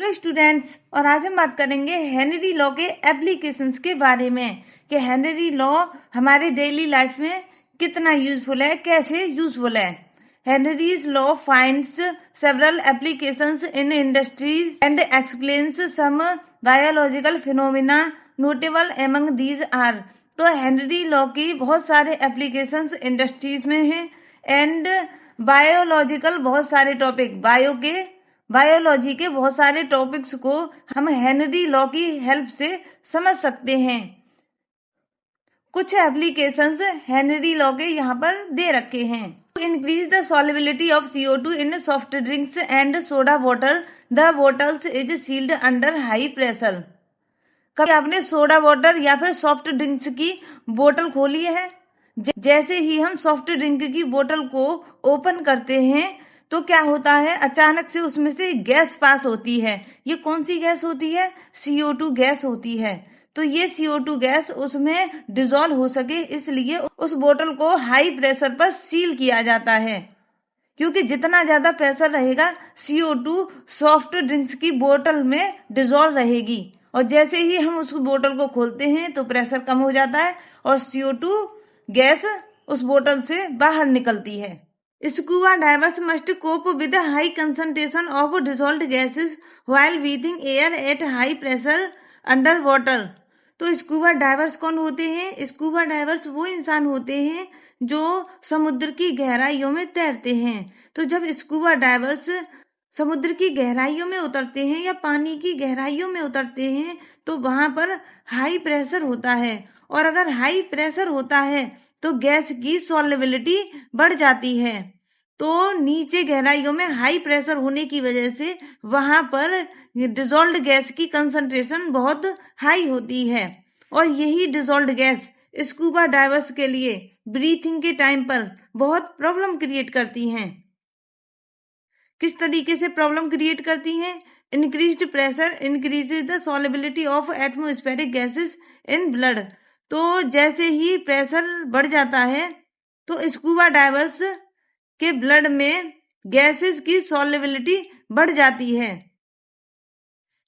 Hello students, और आज हम बात करेंगे हेनरी लॉ के एप्लीकेशंस के बारे में कि हेनरी लॉ हमारे डेली लाइफ में कितना यूजफुल है, कैसे यूजफुल है। Henry's law finds several applications in industries and explains some biological phenomena notable among these are. तो हेनरी लॉ की बहुत सारे एप्लीकेशंस इंडस्ट्रीज में हैं एंड बायोलॉजिकल बहुत सारे टॉपिक बायोलॉजी के बहुत सारे टॉपिक्स को हम हेनरी लॉ की हेल्प से समझ सकते हैं। कुछ एप्लीकेशंस हेनरी लॉ के यहाँ पर दे रखे हैं। To increase the solubility of CO2 in soft drinks and soda water, the bottles is sealed under high pressure. कभी आपने सोडा वाटर या फिर सॉफ्ट ड्रिंक्स की बोतल खोली है? जैसे ही हम सॉफ्ट ड्रिंक की बोतल को ओपन करते हैं तो क्या होता है, अचानक से उसमें से गैस पास होती है। ये कौन सी गैस होती है? CO2 गैस होती है। तो ये CO2 गैस उसमें डिसॉल्व हो सके इसलिए उस बोतल को हाई प्रेशर पर सील किया जाता है, क्योंकि जितना ज्यादा प्रेशर रहेगा CO2 सॉफ्ट ड्रिंक्स की बोतल में डिसॉल्व रहेगी, और जैसे ही हम उस बोतल को खोलते हैं तो प्रेशर कम हो जाता है और CO2 गैस उस बोतल से बाहर निकलती है। Scuba divers must cope with high concentration of dissolved gases while breathing air at high pressure under water. तो स्कूबा डाइवर्स कौन होते हैं? स्कूबा डाइवर्स वो इंसान होते हैं जो समुद्र की गहराइयों में तैरते हैं। तो जब स्कूबा डाइवर्स समुद्र की गहराइयों में उतरते हैं या पानी की गहराइयों में उतरते हैं तो वहां पर हाई प्रेशर होता है, और अगर हाई प्रेशर होता है तो गैस की सॉल्युबिलिटी बढ़ जाती है। तो नीचे गहराइयों में हाई प्रेशर होने की वजह से वहां पर डिसॉल्व्ड गैस की कंसंट्रेशन बहुत हाई होती है, और यही डिसॉल्व्ड गैस स्कूबा डाइवर्स के लिए ब्रीथिंग के टाइम पर बहुत प्रॉब्लम क्रिएट करती हैं। किस तरीके से प्रॉब्लम क्रिएट करती हैं? Increased pressure increases the solubility of atmospheric gases in blood. तो जैसे ही प्रेशर बढ़ जाता है तो स्कूबा डाइवर्स के ब्लड में गैसेस की सॉल्युबिलिटी बढ़ जाती है।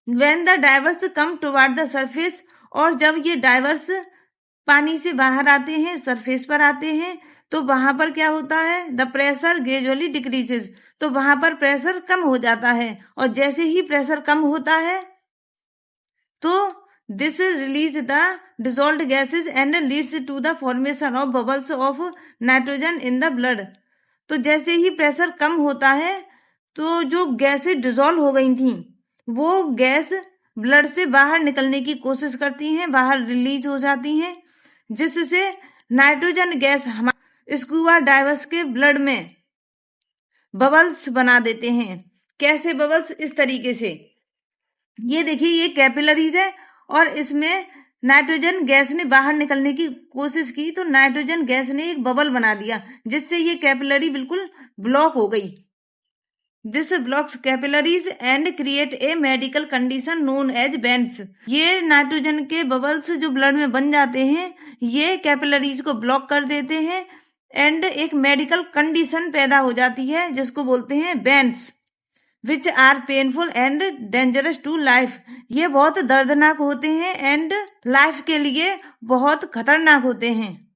When the divers come toward the surface, और जब ये डाइवर्स पानी से बाहर आते हैं, सरफेस पर आते हैं, तो वहां पर क्या होता है? The pressure gradually decreases. तो वहां पर प्रेशर कम हो जाता है, और जैसे ही प्रेशर कम होता है तो this release the dissolved gases and leads to the formation of bubbles of nitrogen in the blood. तो जैसे ही प्रेशर कम होता है तो जो गैसेस डिसॉल्व हो गई थी वो गैस ब्लड से बाहर निकलने की कोशिश करती हैं, बाहर रिलीज हो जाती हैं, जिससे नाइट्रोजन गैस हमारे स्कूबा डाइवर्स के ब्लड में बबल्स बना देते हैं। कैसे बबल्स? इस तरीके से, ये देखिए, ये कैपिलरीज है और इसमें नाइट्रोजन गैस ने बाहर निकलने की कोशिश की तो नाइट्रोजन गैस ने एक बबल बना दिया, जिससे ये कैपिलरी बिल्कुल ब्लॉक हो गई। This blocks capillaries and create a medical condition known as bends. ये नाइट्रोजन के बबल्स जो ब्लड में बन जाते हैं ये कैपिलरीज को ब्लॉक कर देते हैं एंड एक मेडिकल कंडीशन पैदा हो जाती है जिसको बोलते हैं bends, which are painful and dangerous to life. ये बहुत दर्दनाक होते हैं एंड लाइफ के लिए बहुत खतरनाक होते हैं।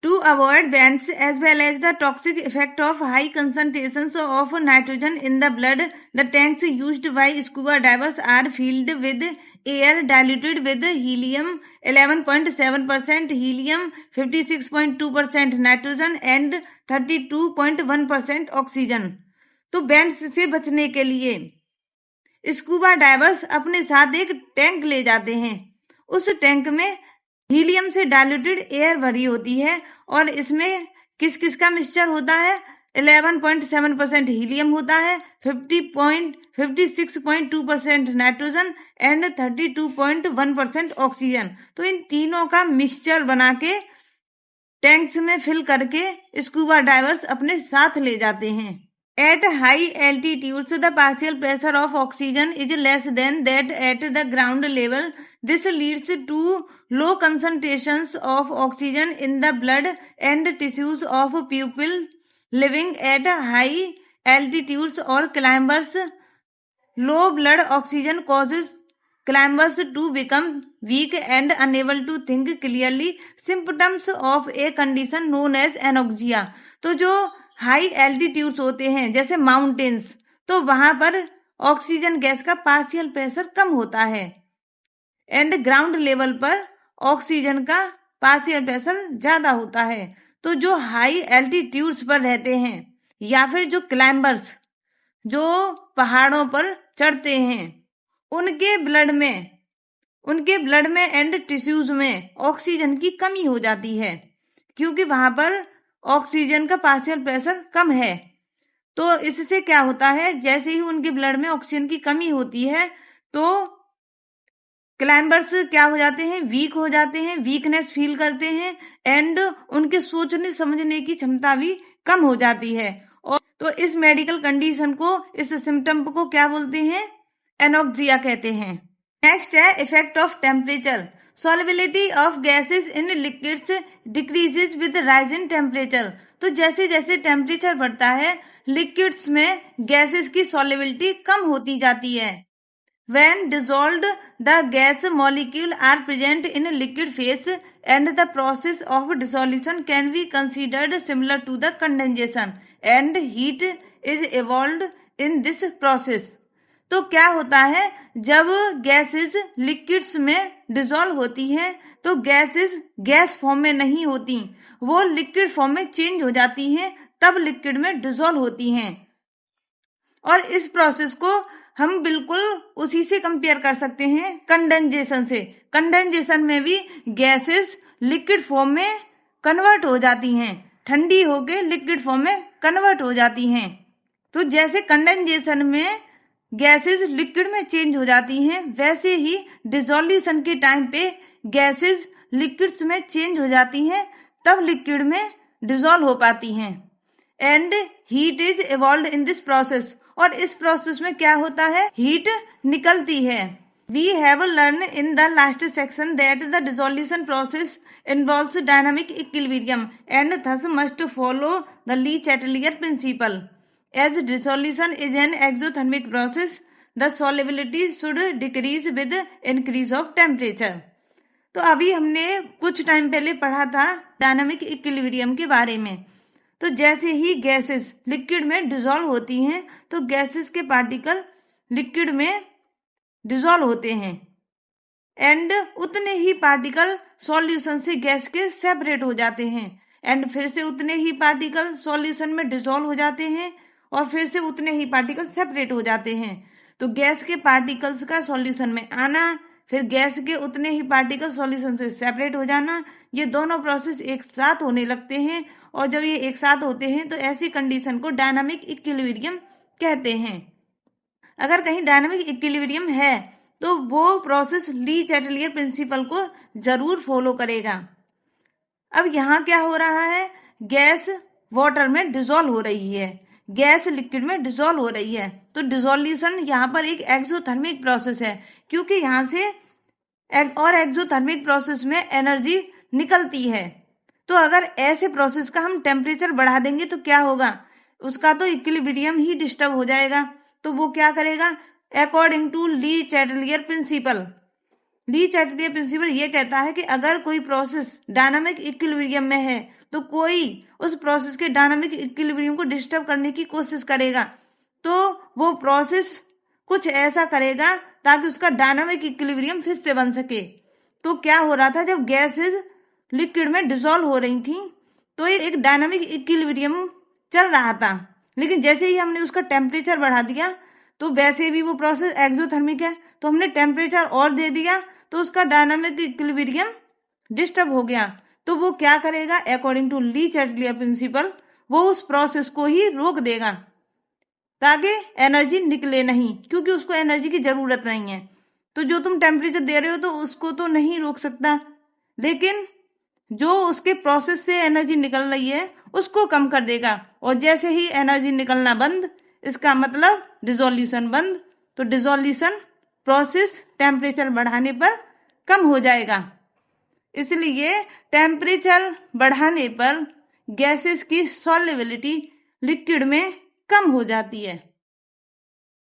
To avoid bends as well as the toxic effect of high concentrations of nitrogen in the blood, the tanks used by scuba divers are filled with air diluted with helium 11.7%, helium 56.2%, nitrogen and 32.1% oxygen। तो bands से बचने के लिए scuba divers अपने साथ एक tank ले जाते हैं। उस टैंक में हीलियम से डाइल्यूटेड एयर भरी होती है और इसमें किस किस का मिक्सचर होता है? 11.7% हीलियम होता है, 56.2% नाइट्रोजन एंड 32.1% ऑक्सीजन। तो इन तीनों का मिक्सचर बना के टैंक्स में फिल करके स्कूबा डाइवर्स अपने साथ ले जाते हैं। At high altitudes, the partial pressure of oxygen is less than that at the ground level. This leads to low concentrations of oxygen in the blood and tissues of people living at high altitudes or climbers low blood oxygen causes climbers to become weak and unable to think clearly, symptoms of a condition known as anoxia। तो जो high altitudes होते हैं जैसे mountains, तो वहां पर oxygen gas का partial pressure कम होता है एंड ग्राउंड लेवल पर ऑक्सीजन का पार्शियल प्रेशर ज्यादा होता है। तो जो हाई एल्टीट्यूड्स पर रहते हैं या फिर जो क्लाइंबर्स जो पहाड़ों पर चढ़ते हैं, उनके ब्लड में एंड टिश्यूज में ऑक्सीजन की कमी हो जाती है, क्योंकि वहां पर ऑक्सीजन का पार्शियल प्रेशर कम है। तो इससे क्या होता है, जैसे ही उनके ब्लड में ऑक्सीजन की कमी होती है तो क्लाइंबर्स क्या हो जाते हैं, वीक हो जाते हैं, वीकनेस फील करते हैं एंड उनके सोचने समझने की क्षमता भी कम हो जाती है। और तो इस मेडिकल कंडीशन को, इस सिम्टम को क्या बोलते हैं, एनोक्सिया कहते हैं। नेक्स्ट है effect of temperature. Solubility of gases in liquids decreases with rise in temperature. तो जैसे जैसे टेम्परेचर बढ़ता है लिक्विड्स में गैसेस की सॉल्युबिलिटी कम होती जाती है। When dissolved, the gas molecule are present in liquid phase and the process of dissolution can be considered similar to the condensation and heat is evolved in this process। तो क्या होता है, जब gases liquids में dissolve होती हैं तो gases gas form में नहीं होती, वो लिक्विड फॉर्म में चेंज हो जाती हैं, तब लिक्विड में डिसॉल्व होती हैं। और इस प्रोसेस को हम बिल्कुल उसी से कंपेयर कर सकते हैं कंडेंसेशन से। कंडेंसेशन में भी गैसेस लिक्विड फॉर्म में कन्वर्ट हो जाती हैं, ठंडी होकर लिक्विड फॉर्म में कन्वर्ट हो जाती हैं। तो जैसे कंडेंसेशन में गैसेस लिक्विड में चेंज हो जाती हैं, वैसे ही डिसोल्यूशन के टाइम पे गैसेस लिक्विड्स में चेंज हो जाती हैं, तब लिक्विड में डिसॉल्व हो पाती हैं। And heat is evolved in this process. और इस प्रोसेस में क्या होता है, हीट निकलती है। We have learn in the last section that the dissolution process involves dynamic equilibrium and thus must follow the Le Chatelier principle. As dissolution is an exothermic process, the solubility should decrease with increase of temperature. तो अभी हमने कुछ time पहले पढ़ा था dynamic equilibrium के बारे में। तो जैसे ही गैसेस लिक्विड में डिसॉल्व होती हैं तो गैसेस के पार्टिकल लिक्विड में डिसॉल्व होते हैं एंड उतने ही पार्टिकल सॉल्यूशन से गैस के सेपरेट हो जाते हैं एंड फिर से उतने ही पार्टिकल सॉल्यूशन में डिसॉल्व हो जाते हैं और फिर से उतने ही पार्टिकल सेपरेट हो जाते हैं। तो गैस के पार्टिकल्स का सॉल्यूशन में आना, फिर गैस के उतने ही पार्टिकल सॉल्यूशन से सेपरेट हो जाना, ये दोनों प्रोसेस एक साथ होने लगते हैं। और जब ये एक साथ होते हैं तो ऐसी कंडीशन को डायनामिक इक्विलिब्रियम कहते हैं। अगर कहीं डायनामिक इक्विलिब्रियम है तो वो प्रोसेस ली चैटलियर प्रिंसिपल को जरूर फॉलो करेगा। अब यहाँ क्या हो रहा है, गैस वाटर में डिसॉल्व हो रही है, गैस लिक्विड में डिसॉल्व हो रही है। तो डिसोल्यूशन यहाँ पर एक एक्सोथर्मिक प्रोसेस है, क्योंकि यहाँ से और एक्सोथर्मिक प्रोसेस में एनर्जी निकलती है। तो अगर ऐसे प्रोसेस का हम टेम्परेचर बढ़ा देंगे तो क्या होगा, उसका तो इक्विलिब्रियम ही डिस्टर्ब हो जाएगा। तो वो क्या करेगा, according to Le Chatelier principle, Le Chatelier principle ये कहता है कि अगर कोई प्रोसेस डायनामिक इक्विलिब्रियम में है तो कोई उस प्रोसेस के डायनामिक इक्विलिब्रियम को डिस्टर्ब करने की कोशिश करेगा, तो वो प्रोसेस कुछ ऐसा करेगा ताकि उसका डायनामिक इक्विलिब्रियम फिर से बन सके। तो क्या हो रहा था, जब गैसेस लिक्विड में डिसॉल्व हो रही थी तो एक डायनामिक इक्विलिब्रियम चल रहा था, लेकिन जैसे ही हमने उसका टेम्परेचर बढ़ा दिया तो वैसे भी वो प्रोसेस एक्सोथर्मिक है, तो हमने टेम्परेचर और दे दिया तो उसका डायनामिक इक्विलिब्रियम डिस्टर्ब हो गया। तो वो क्या करेगा, according to Le Chatelier principle, वो उस प्रोसेस को ही रोक देगा ताकि एनर्जी निकले नहीं, क्योंकि उसको एनर्जी की जरूरत नहीं है। तो जो तुम टेम्परेचर दे रहे हो तो उसको तो नहीं रोक सकता, लेकिन जो उसके प्रोसेस से एनर्जी निकल रही है उसको कम कर देगा। और जैसे ही एनर्जी निकलना बंद, इसका मतलब डिसोल्यूशन बंद। तो डिसोल्यूशन प्रोसेस टेम्परेचर बढ़ाने पर कम हो जाएगा। इसलिए टेम्परेचर बढ़ाने पर गैसेस की सॉल्युबिलिटी लिक्विड में कम हो जाती है।